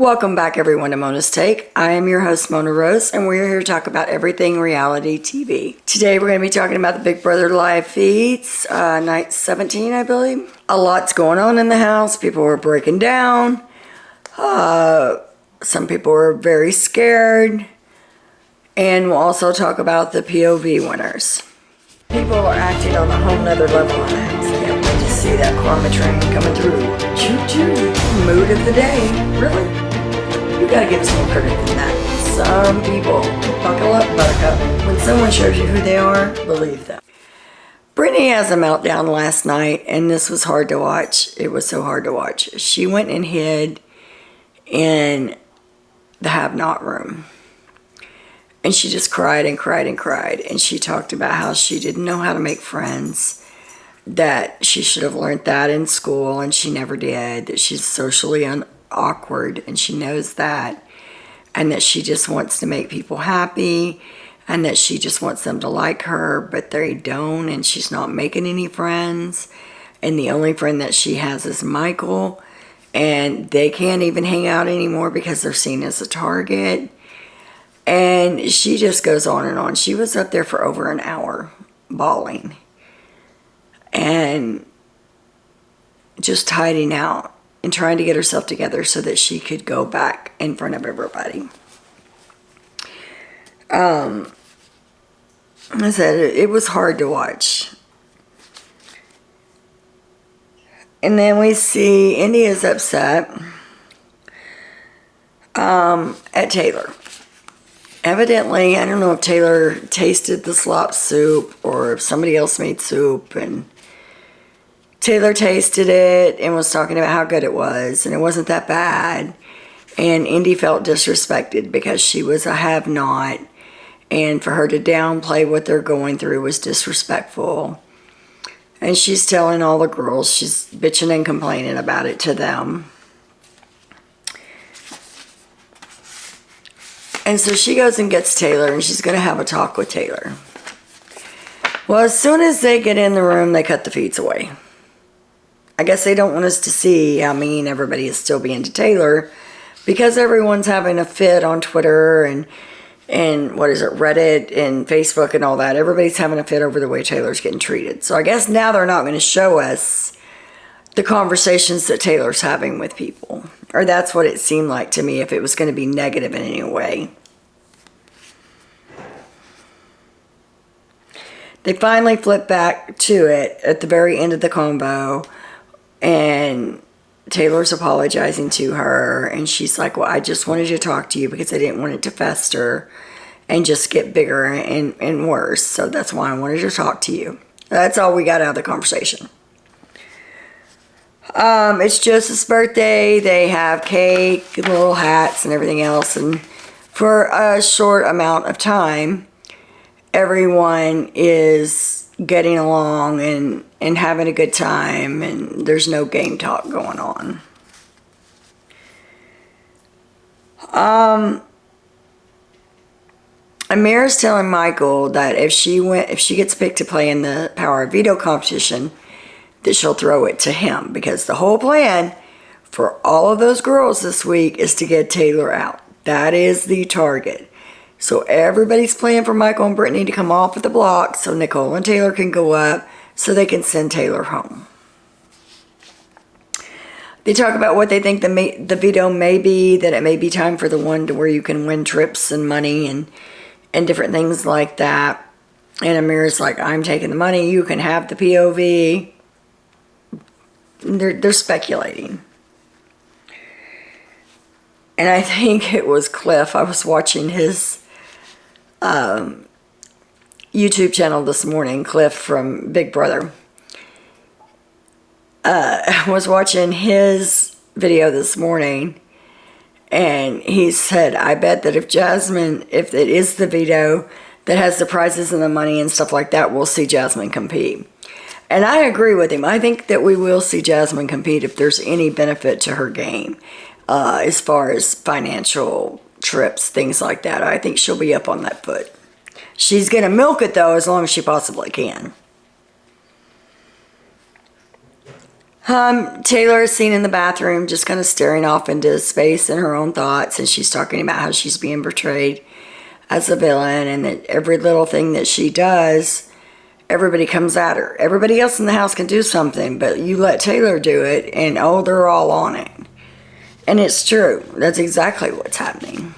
Welcome back everyone to Mona's Take. I am your host Mona Rose and we're here to talk about everything reality TV. Today we're going to be talking about the Big Brother live feeds, night 17 I believe. A lot's going on in the house. People are breaking down. Some people are very scared. And we'll also talk about the POV winners. People are acting on a whole nother level on that. So can't wait to see that karma train coming through. Choo-choo. Mood of the day. Really? You gotta give us more credit than that. Some people, buckle up, buttercup. When someone shows you who they are, believe them. Brittany has a meltdown last night, and this was hard to watch. It was so hard to watch. She went and hid in the have-not room. And she just cried and cried and cried. And she talked about how she didn't know how to make friends, that she should have learned that in school, and she never did, that she's socially awkward, and she knows that, and that she just wants to make people happy, and that she just wants them to like her, but they don't, and she's not making any friends, and the only friend that she has is Michael, and they can't even hang out anymore because they're seen as a target. And she just goes on and on. She was up there for over an hour bawling and just hiding out and trying to get herself together so that she could go back in front of everybody. I said it was hard to watch. And then we see India's upset at Taylor. Evidently, I don't know if Taylor tasted the slop soup or if somebody else made soup, and Taylor tasted it and was talking about how good it was, and it wasn't that bad. And Indy felt disrespected because she was a have-not, and for her to downplay what they're going through was disrespectful. And she's telling all the girls, she's bitching and complaining about it to them. And so she goes and gets Taylor, and she's going to have a talk with Taylor. Well, as soon as they get in the room, they cut the feeds away. I guess they don't want us to see how mean everybody is still being to Taylor, because everyone's having a fit on Twitter and Reddit and Facebook and all that. Everybody's having a fit over the way Taylor's getting treated. So I guess now they're not going to show us the conversations that Taylor's having with people. Or that's what it seemed like to me, if it was going to be negative in any way. They finally flip back to it at the very end of the combo, and Taylor's apologizing to her, and she's like, well, I just wanted to talk to you because I didn't want it to fester and just get bigger and worse. So that's why I wanted to talk to you. That's all we got out of the conversation. It's Joseph's birthday. They have cake, little hats, and everything else. And for a short amount of time, everyone is getting along and having a good time. And there's no game talk going on. Amira's telling Michael that if she gets picked to play in the Power of Veto competition, that she'll throw it to him, because the whole plan for all of those girls this week is to get Taylor out. That is the target. So everybody's playing for Michael and Brittany to come off at the block so Nicole and Taylor can go up so they can send Taylor home. They talk about what they think the veto may be, that it may be time for the one to where you can win trips and money and different things like that. And Amira's like, I'm taking the money, you can have the POV. They're speculating. And I think it was Cliff. I was watching his YouTube channel this morning, Cliff from Big Brother. I was watching his video this morning, and he said, I bet that if it is the veto that has the prizes and the money and stuff like that, we'll see Jasmine compete. And I agree with him. I think that we will see Jasmine compete if there's any benefit to her game, as far as financial trips, things like that. I think she'll be up on that foot. She's going to milk it, though, as long as she possibly can. Taylor is seen in the bathroom just kind of staring off into space in her own thoughts, and she's talking about how she's being portrayed as a villain and that every little thing that she does, everybody comes at her. Everybody else in the house can do something, but you let Taylor do it and oh, they're all on it. And it's true. That's exactly what's happening.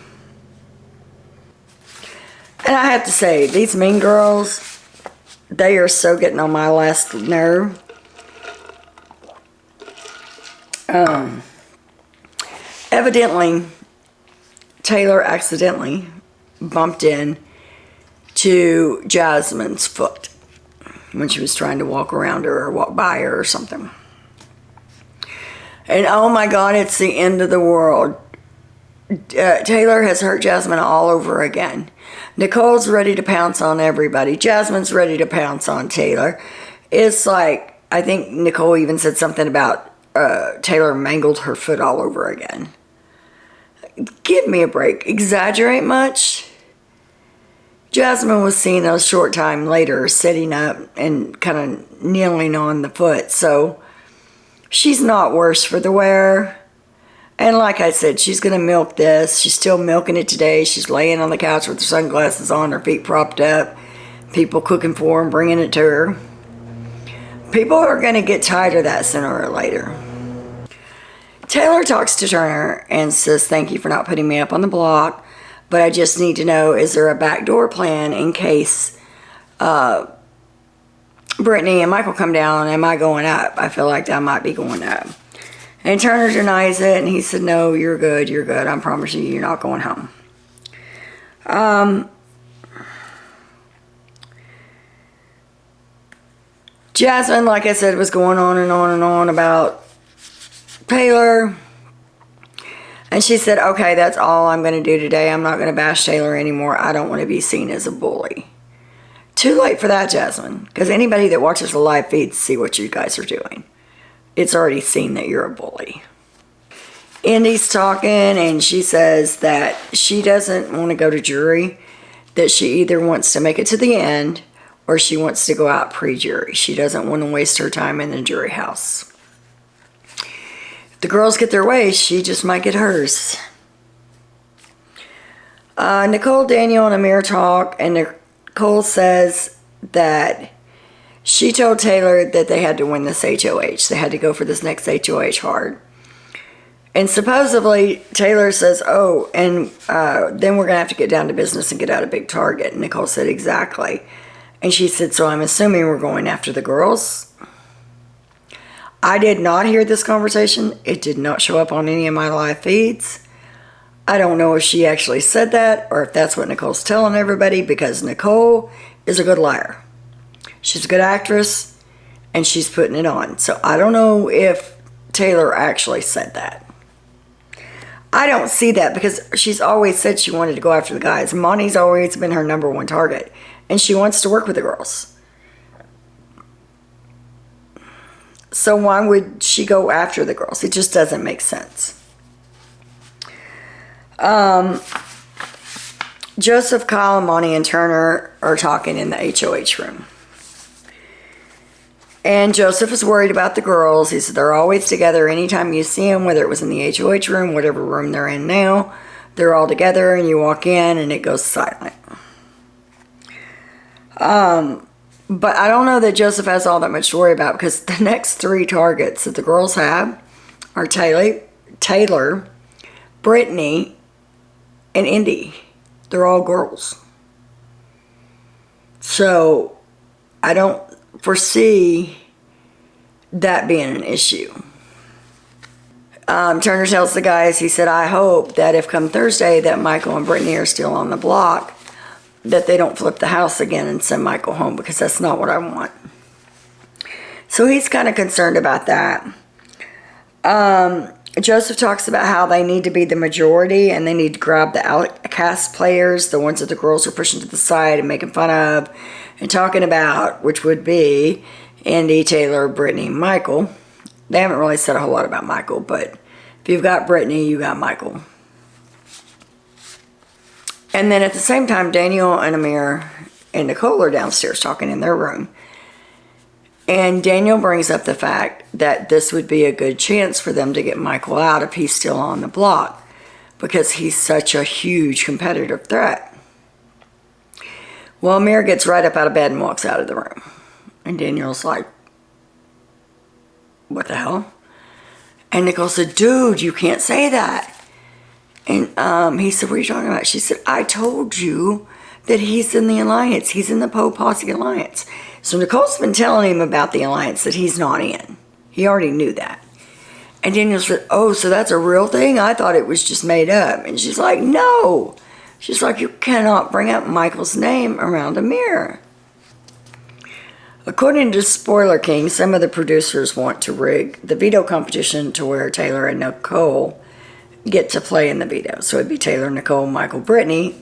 And I have to say, these mean girls, they are so getting on my last nerve. Evidently, Taylor accidentally bumped in to Jasmine's foot when she was trying to walk around her or walk by her or something. And oh my God, it's the end of the world. Taylor has hurt Jasmine all over again. Nicole's ready to pounce on everybody. Jasmine's ready to pounce on Taylor. It's like, I think Nicole even said something about Taylor mangled her foot all over again. Give me a break. Exaggerate much? Jasmine was seen a short time later sitting up and kind of kneeling on the foot, so she's not worse for the wear. And like I said, she's going to milk this. She's still milking it today. She's laying on the couch with her sunglasses on, her feet propped up, people cooking for her and bringing it to her. People are going to get tired of that sooner or later. Taylor talks to Turner and says, thank you for not putting me up on the block, but I just need to know, is there a backdoor plan in case Brittany and Michael come down? Am I going up? I feel like I might be going up. And Turner denies it, and he said, no, you're good, you're good. I promise you, you're not going home. Jasmine, like I said, was going on and on and on about Taylor. And she said, okay, that's all I'm going to do today. I'm not going to bash Taylor anymore. I don't want to be seen as a bully. Too late for that, Jasmine, because anybody that watches the live feeds see what you guys are doing. It's already seen that you're a bully. Indy's talking, and she says that she doesn't want to go to jury, that she either wants to make it to the end or she wants to go out pre-jury. She doesn't want to waste her time in the jury house. If the girls get their way, she just might get hers. Nicole, Daniel, and Amir talk, and Nicole says that she told Taylor that they had to win this HOH. They had to go for this next HOH hard. And supposedly, Taylor says, oh, and then we're going to have to get down to business and get out a big target. And Nicole said, exactly. And she said, so I'm assuming we're going after the girls? I did not hear this conversation. It did not show up on any of my live feeds. I don't know if she actually said that or if that's what Nicole's telling everybody, because Nicole is a good liar. She's a good actress, and she's putting it on. So I don't know if Taylor actually said that. I don't see that because she's always said she wanted to go after the guys. Monty's always been her number one target, and she wants to work with the girls. So why would she go after the girls? It just doesn't make sense. Joseph, Kyle, Monty, and Turner are talking in the HOH room. And Joseph is worried about the girls. He said they're always together anytime you see them, whether it was in the HOH room, whatever room they're in now. They're all together, and you walk in, and it goes silent. But I don't know that Joseph has all that much to worry about, because the next three targets that the girls have are Taylor, Brittany, and Indy. They're all girls. So I don't foresee that being an issue. Turner tells the guys, he said, I hope that if come Thursday that Michael and Brittany are still on the block, that they don't flip the house again and send Michael home, because that's not what I want. So he's kind of concerned about that. Joseph talks about how they need to be the majority and they need to grab the outcast players, the ones that the girls are pushing to the side and making fun of and talking about, which would be Indy, Taylor, Brittany, and Michael. They haven't really said a whole lot about Michael, but if you've got Brittany, you got Michael. And then at the same time, Daniel and Amir and Nicole are downstairs talking in their room. And Daniel brings up the fact that this would be a good chance for them to get Michael out if he's still on the block, because he's such a huge competitive threat. Well, Amir gets right up out of bed and walks out of the room. And Daniel's like, what the hell? And Nicole said, dude, you can't say that. And he said, what are you talking about? She said, I told you that he's in the alliance. He's in the Pov Posse alliance. So Nicole's been telling him about the alliance that he's not in. He already knew that. And Daniel said, oh, so that's a real thing? I thought it was just made up. And she's like, no. She's like, you cannot bring up Michael's name around Amir. According to Spoiler King, some of the producers want to rig the veto competition to where Taylor and Nicole get to play in the veto. So it'd be Taylor, Nicole, Michael, Brittany,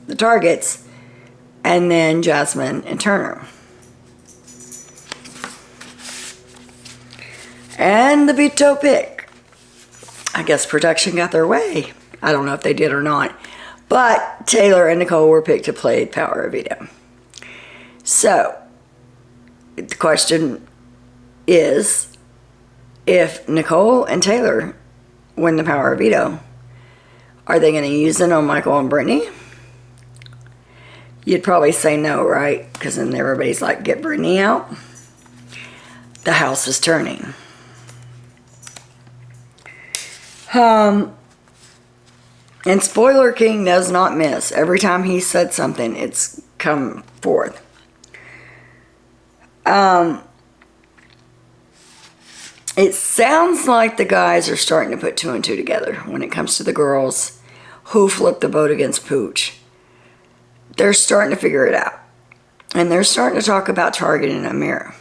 the targets, and then Jasmine and Turner. And the veto pick. I guess production got their way. I don't know if they did or not. But Taylor and Nicole were picked to play Power of Veto. So, the question is, if Nicole and Taylor win the Power of Veto, are they going to use it on Michael and Brittany? You'd probably say no, right? Because then everybody's like, get Brittany out. The house is turning. And Spoiler King does not miss. Every time he said something, it's come forth. It sounds like the guys are starting to put two and two together when it comes to the girls who flipped the vote against Pooch. They're starting to figure it out. And they're starting to talk about targeting Amir.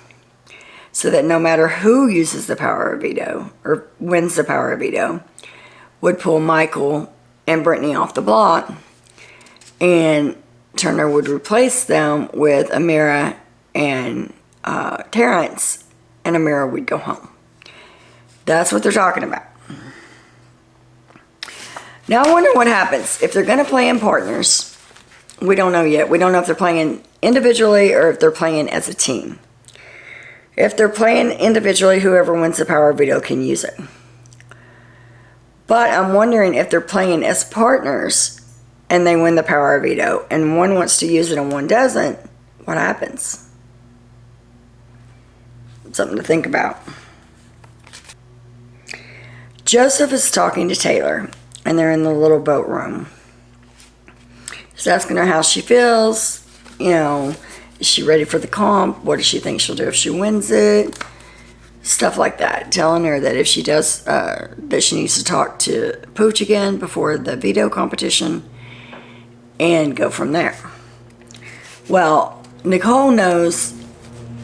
So that no matter who uses the Power of Veto, or wins the Power of Veto, would pull Michael and Brittany off the block, and Turner would replace them with Amira and Terrence, and Amira would go home. That's what they're talking about. Now I wonder what happens if they're going to play in partners. We don't know yet. We don't know if they're playing individually or if they're playing as a team. If they're playing individually, whoever wins the Power of Veto can use it. But I'm wondering if they're playing as partners and they win the Power of Veto and one wants to use it and one doesn't, what happens? Something to think about. Joseph is talking to Taylor and they're in the little boat room. He's asking her how she feels, you know, is she ready for the comp? What does she think she'll do if she wins it? Stuff like that. Telling her that if she does, that she needs to talk to Pooch again before the veto competition and go from there. Well, Nicole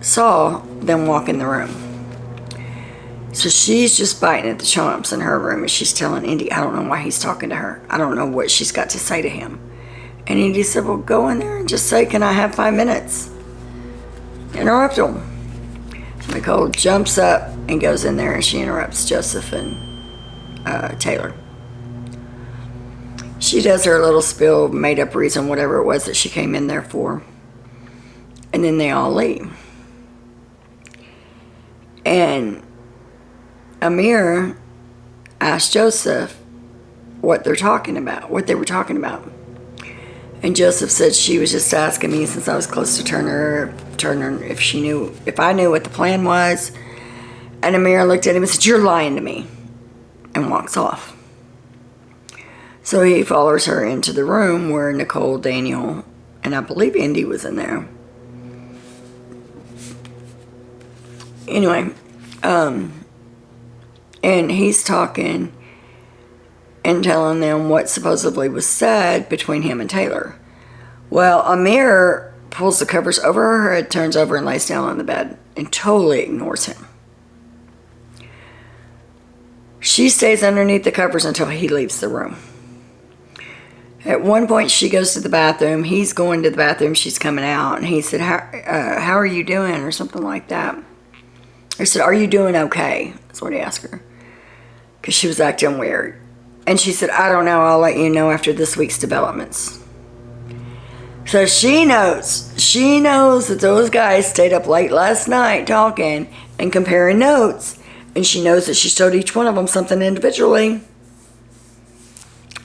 saw them walk in the room. So she's just biting at the chomps in her room and she's telling Indy, I don't know why he's talking to her. I don't know what she's got to say to him. And Indy said, well, go in there and just say, can I have 5 minutes? Interrupt him. So Nicole jumps up and goes in there and she interrupts Joseph and Taylor. She does her little spill, made up reason, whatever it was that she came in there for. And then they all leave. And Amir asked Joseph what they were talking about. And Joseph said she was just asking me, since I was close to Turner, if I knew what the plan was. And Amir looked at him and said, you're lying to me, and walks off. So he follows her into the room where Nicole, Daniel, and I believe Indy was in there. Anyway, and he's talking and telling them what supposedly was said between him and Taylor. Well, Amir pulls the covers over her head, turns over and lays down on the bed and totally ignores him. She stays underneath the covers until he leaves the room. At one point, she goes to the bathroom. He's going to the bathroom. She's coming out. And he said, how are you doing? Or something like that. I said, are you doing okay? That's what he asked her. Because she was acting weird. And she said, I don't know. I'll let you know after this week's developments. So she knows that those guys stayed up late last night talking and comparing notes. And she knows that she showed each one of them something individually.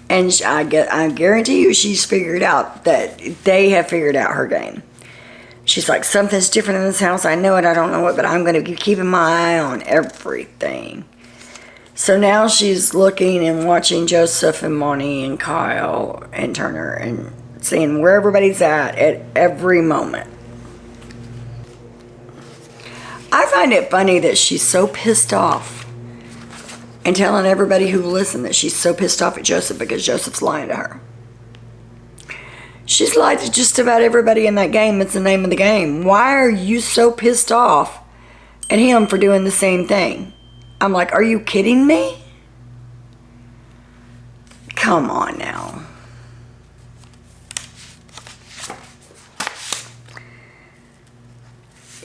And I guarantee you she's figured out that they have figured out her game. She's like, something's different in this house. I know it, I don't know it, but I'm going to be keeping my eye on everything. So now she's looking and watching Joseph and Monty and Kyle and Turner and seeing where everybody's at every moment. I find it funny that she's so pissed off and telling everybody who will listen that she's so pissed off at Joseph because Joseph's lying to her. She's lied to just about everybody in that game. It's the name of the game. Why are you so pissed off at him for doing the same thing? I'm like, are you kidding me? Come on now.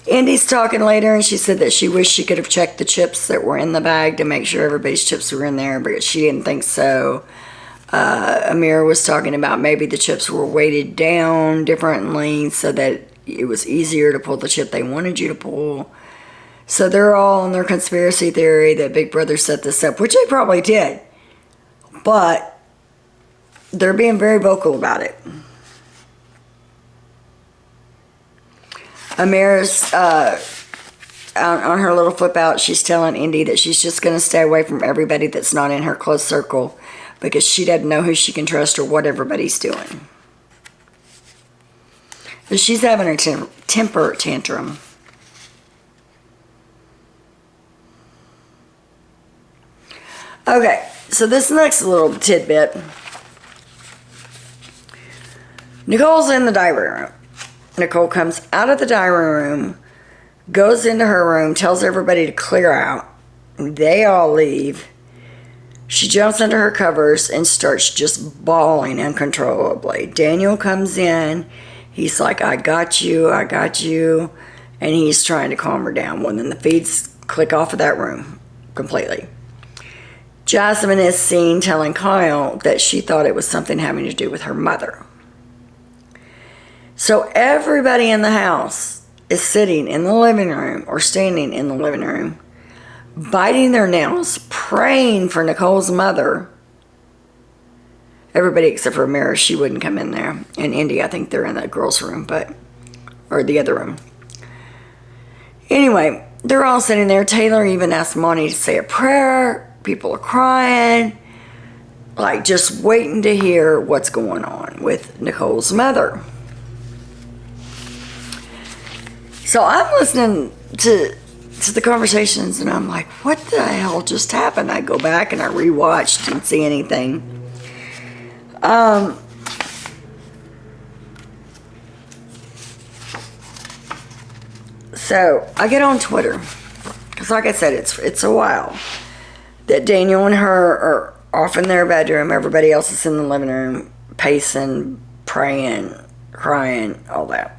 Indy's talking later, and she said that she wished she could have checked the chips that were in the bag to make sure everybody's chips were in there, but she didn't think so. Amira was talking about maybe the chips were weighted down differently so that it was easier to pull the chip they wanted you to pull. So they're all on their conspiracy theory that Big Brother set this up, which they probably did. But they're being very vocal about it. Amira's on her little flip out, she's telling Indy that she's just going to stay away from everybody that's not in her close circle because she doesn't know who she can trust or what everybody's doing. But she's having a temper tantrum. Okay, so this next little tidbit. Nicole's in the diary room. Nicole comes out of the diary room, goes into her room, tells everybody to clear out. They all leave. She jumps under her covers and starts just bawling uncontrollably. Daniel comes in. He's like, I got you. And he's trying to calm her down. Well, then the feeds click off of that room completely. Jasmine is seen telling Kyle that she thought it was something having to do with her mother. So everybody in the house is sitting in the living room or standing in the living room, biting their nails, praying for Nicole's mother. Everybody except for Amira, she wouldn't come in there. And Indy, I think they're in the girls' room, or the other room. Anyway, they're all sitting there. Taylor even asked Monty to say a prayer. People are crying, like just waiting to hear what's going on with Nicole's mother. So I'm listening to the conversations and I'm like, what the hell just happened? I go back and I rewatched, didn't see anything. So I get on Twitter, because like I said, it's a while that Daniel and her are off in their bedroom. Everybody else is in the living room, pacing, praying, crying, all that.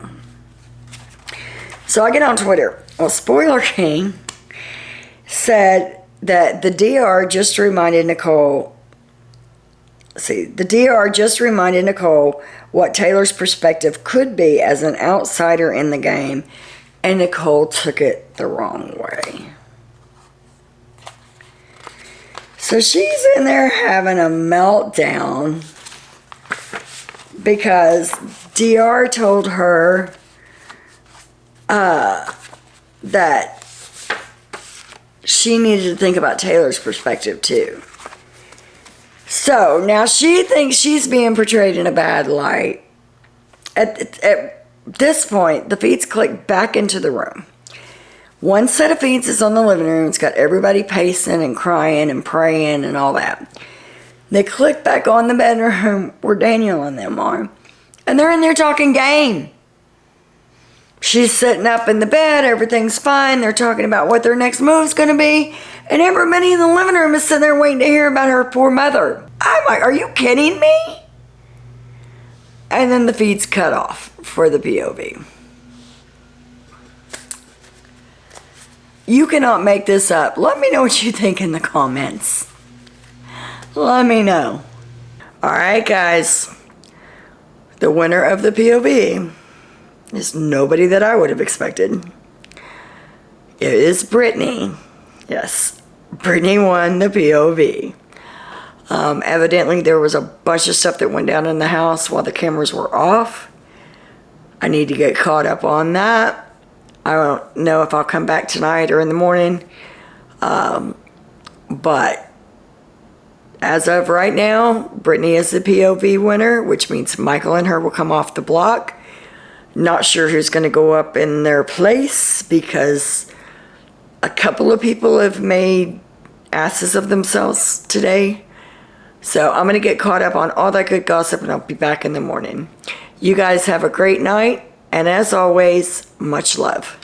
So I get on Twitter. Well, Spoiler King said that the DR just reminded Nicole what Taylor's perspective could be as an outsider in the game, and Nicole took it the wrong way. So she's in there having a meltdown because DR told her that she needed to think about Taylor's perspective too. So now she thinks she's being portrayed in a bad light. At this point, the feeds click back into the room. One set of feeds is on the living room. It's got everybody pacing and crying and praying and all that. They click back on the bedroom where Daniel and them are. And they're in there talking game. She's sitting up in the bed. Everything's fine. They're talking about what their next move's going to be. And everybody in the living room is sitting there waiting to hear about her poor mother. I'm like, are you kidding me? And then the feed's cut off for the POV. You cannot make this up. Let me know what you think in the comments. Let me know. Alright guys. The winner of the POV is nobody that I would have expected. It is Brittany. Yes, Brittany won the POV. Evidently, there was a bunch of stuff that went down in the house while the cameras were off. I need to get caught up on that. I don't know if I'll come back tonight or in the morning. But as of right now, Brittany is the POV winner, which means Michael and her will come off the block. Not sure who's going to go up in their place because a couple of people have made asses of themselves today. So I'm going to get caught up on all that good gossip, and I'll be back in the morning. You guys have a great night, and as always, much love.